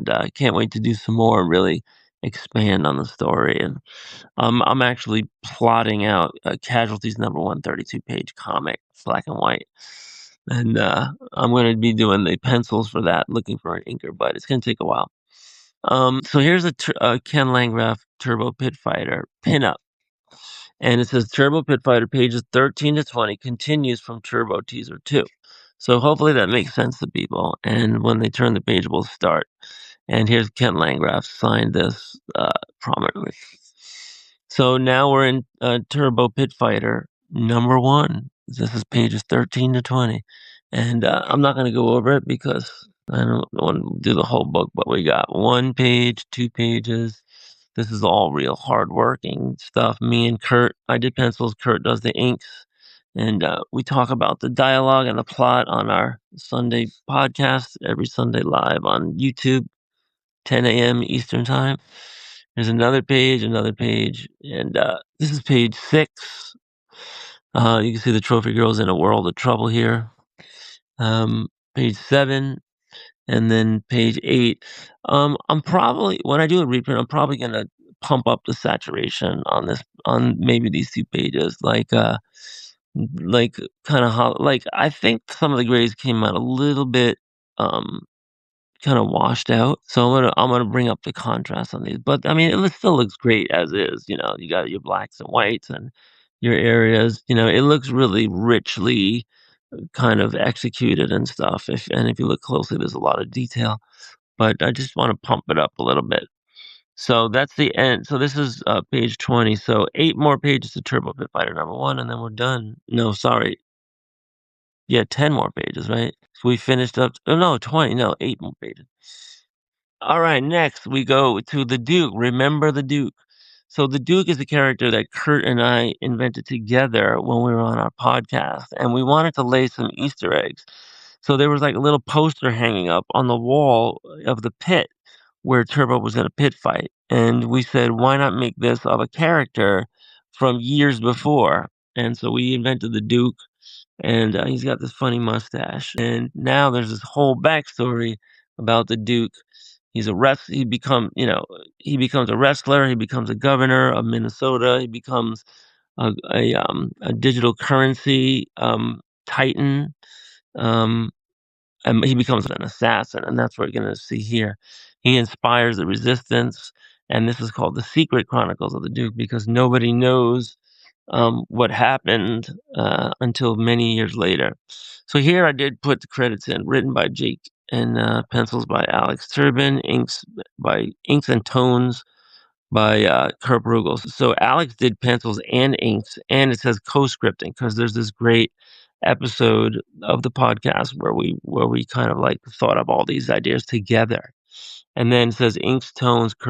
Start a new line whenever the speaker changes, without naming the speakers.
and can't wait to do some more, really expand on the story. And I'm actually plotting out Casualties number 132-page comic, black and white. And I'm going to be doing the pencils for that, looking for an inker, but it's going to take a while. So here's a Ken Landgraf Turbo Pit Fighter pinup. And it says Turbo Pit Fighter pages 13 to 20 continues from Turbo Teaser 2. So hopefully that makes sense to people. And when they turn the page, we'll start. And here's Ken Landgraf signed this prominently. So now we're in Turbo Pit Fighter number 1. This is pages 13 to 20. And I'm not going to go over it because I don't want to do the whole book, but we got 1 page, 2 pages. This is all real hardworking stuff. Me and Kurt, I did pencils, Kurt does the inks. And we talk about the dialogue and the plot on our Sunday podcast, every Sunday live on YouTube, 10 a.m. Eastern Time. There's another page, and this is page 6. You can see the trophy girl's in a world of trouble here. Page 7, and then page 8. I'm probably, when I do a reprint, I'm probably gonna pump up the saturation on maybe these 2 pages, like kind of how, like I think some of the grays came out a little bit kind of washed out. So I'm gonna bring up the contrast on these. But I mean, still looks great as is. You got your blacks and whites and your areas. It looks really richly kind of executed and stuff. If you look closely, there's a lot of detail. But I just want to pump it up a little bit. So that's the end. So this is page 20. So 8 more pages to Turbo Pit Fighter number 1, and then we're done. No, sorry. Yeah, 10 more pages, right? So we finished up. Oh no, 20. No, 8 more pages. All right, next we go to the Duke. Remember the Duke. So the Duke is a character that Kurt and I invented together when we were on our podcast, and we wanted to lay some Easter eggs. So there was like a little poster hanging up on the wall of the pit where Turbo was in a pit fight, and we said, why not make this of a character from years before? And so we invented the Duke, and he's got this funny mustache. And now there's this whole backstory about the Duke. He becomes a wrestler. He becomes a governor of Minnesota. He becomes a digital currency titan. And he becomes an assassin, and that's what we're going to see here. He inspires the resistance, and this is called the Secret Chronicles of the Duke because nobody knows what happened until many years later. So here I did put the credits in, written by Jake, and pencils by Alex Turbin, inks and tones by Kurt Brugel. So Alex did pencils and inks, and it says co-scripting because there's this great episode of the podcast where we kind of like thought of all these ideas together. And then it says inks, tones, Kurt